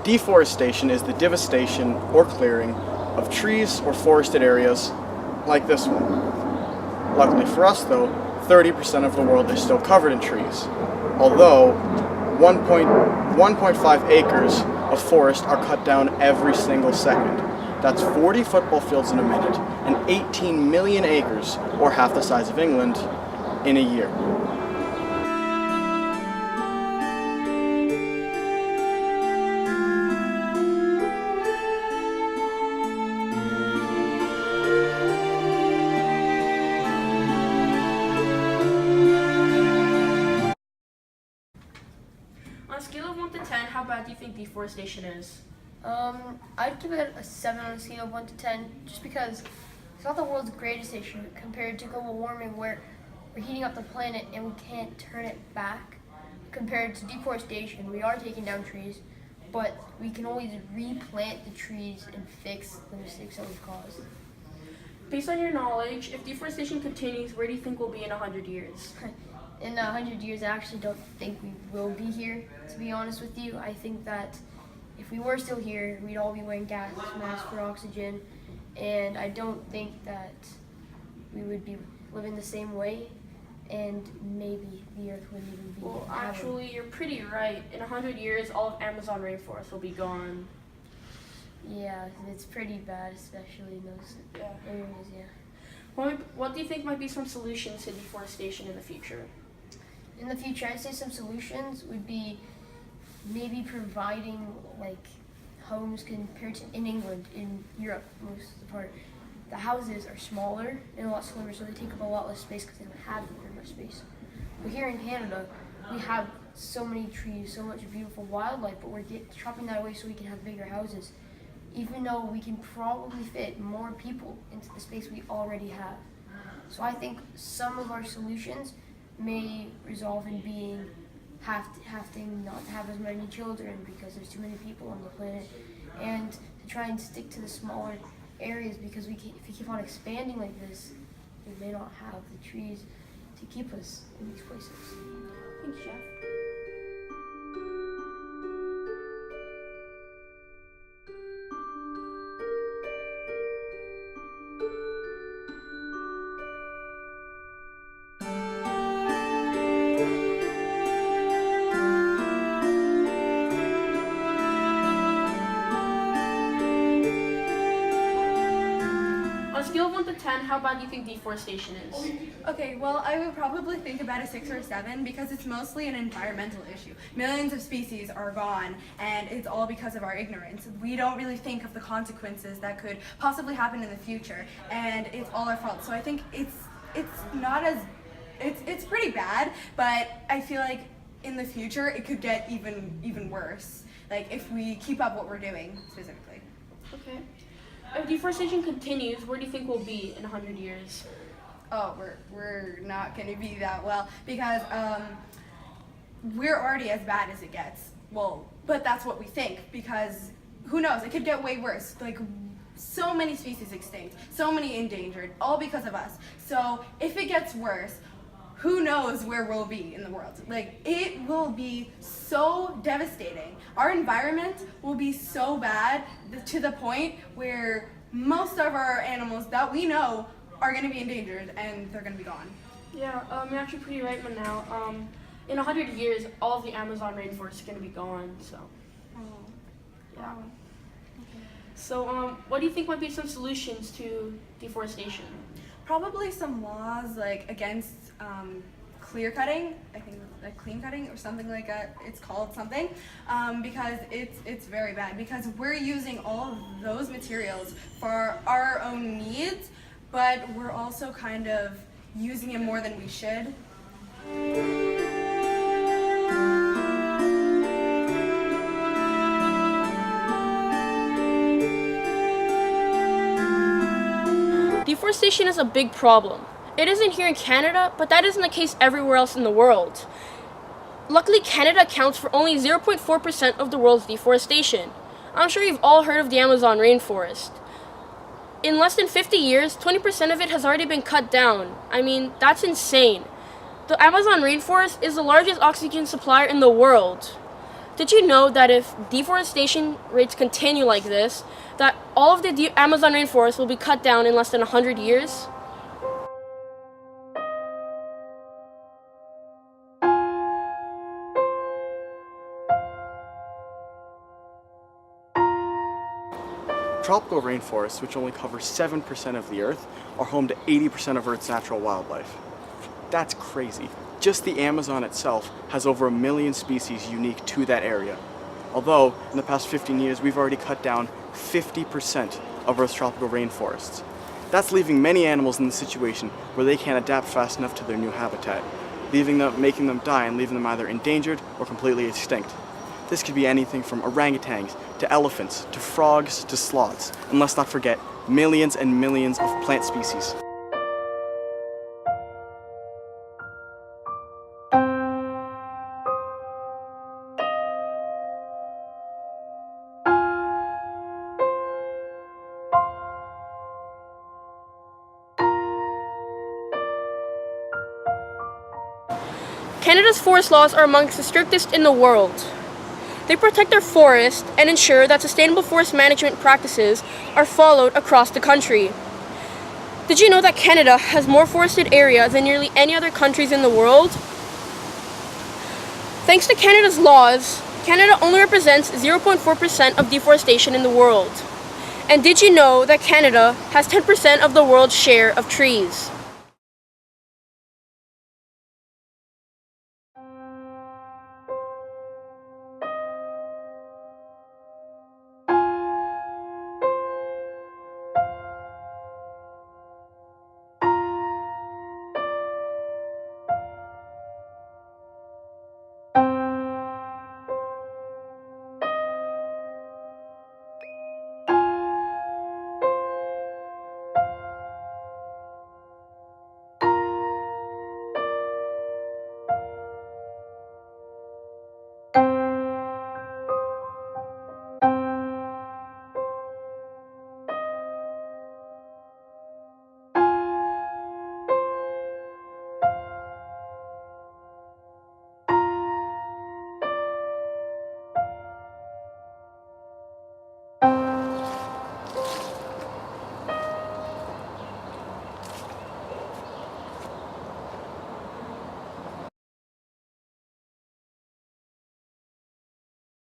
Deforestation is the devastation or clearing of trees or forested areas like this one. Luckily for us though, 30% of the world is still covered in trees, although 1.5 acres of forest are cut down every single second. That's 40 football fields in a minute and 18 million acres, or half the size of England, in a year. On a scale of 1 to 10, how bad do you think deforestation is? I'd give it a 7 on a scale of 1 to 10, just because it's not the world's greatest issue compared to global warming, where we're heating up the planet and we can't turn it back. Compared to deforestation, we are taking down trees, but we can always replant the trees and fix the mistakes that we've caused. Based on your knowledge, if deforestation continues, where do you think we'll be in 100 years? In 100 years, I actually don't think we will be here, to be honest with you. I think that if we were still here, we'd all be wearing gas masks for oxygen, and I don't think that we would be living the same way, and maybe the earth wouldn't even be Well, inhabited. actually, you're pretty right. In 100 years, all of Amazon rainforest will be gone. Yeah, it's pretty bad, especially in those Yeah. areas, yeah. What do you think might be some solutions to deforestation in the future? In the future, I'd say some solutions would be maybe providing like homes compared to in England, in Europe, most of the part. The houses are smaller and a lot slimmer, so they take up a lot less space because they don't have very much space. But here in Canada, we have so many trees, so much beautiful wildlife, but we're chopping that away so we can have bigger houses, even though we can probably fit more people into the space we already have. So I think some of our solutions may resolve in being have to not have as many children because there's too many people on the planet, and to try and stick to the smaller areas, because if we keep on expanding like this, we may not have the trees to keep us in these places. Thanks, Jeff. On a scale of 1 to 10, how bad do you think deforestation is? Okay, well, I would probably think about a 6 or 7 because it's mostly an environmental issue. Millions of species are gone, and it's all because of our ignorance. We don't really think of the consequences that could possibly happen in the future, and it's all our fault. So I think it's not as it's pretty bad, but I feel like in the future it could get even worse. Like if we keep up what we're doing specifically. Okay. If deforestation continues, where do you think we'll be in 100 years? Oh, we're not going to be that well because we're already as bad as it gets. Well, but that's what we think, because who knows? It could get way worse. Like so many species extinct, so many endangered, all because of us. So if it gets worse, who knows where we'll be in the world? Like it will be so devastating. Our environment will be so bad to the point where most of our animals that we know are going to be endangered and they're going to be gone. Yeah, you're actually pretty right, Manal. In 100 years, all of the Amazon rainforest is going to be gone, so. Yeah. So, what do you think might be some solutions to deforestation? Probably some laws like against clear cutting. I think like clean cutting or something like that. It's called something because it's very bad because we're using all of those materials for our own needs, but we're also kind of using it more than we should. Deforestation is a big problem. It isn't here in Canada, but that isn't the case everywhere else in the world. Luckily, Canada accounts for only 0.4% of the world's deforestation. I'm sure you've all heard of the Amazon rainforest. In less than 50 years, 20% of it has already been cut down. I mean, that's insane. The Amazon rainforest is the largest oxygen supplier in the world. Did you know that if deforestation rates continue like this, that all of the Amazon rainforest will be cut down in less than 100 years? Tropical rainforests, which only cover 7% of the Earth, are home to 80% of Earth's natural wildlife. That's crazy. Just the Amazon itself has over 1 million species unique to that area. Although, in the past 15 years, we've already cut down 50% of Earth's tropical rainforests. That's leaving many animals in the situation where they can't adapt fast enough to their new habitat, making them die and leaving them either endangered or completely extinct. This could be anything from orangutans to elephants to frogs to sloths, and let's not forget millions and millions of plant species. Canada's forest laws are amongst the strictest in the world. They protect our forests and ensure that sustainable forest management practices are followed across the country. Did you know that Canada has more forested area than nearly any other countries in the world? Thanks to Canada's laws, Canada only represents 0.4% of deforestation in the world. And did you know that Canada has 10% of the world's share of trees?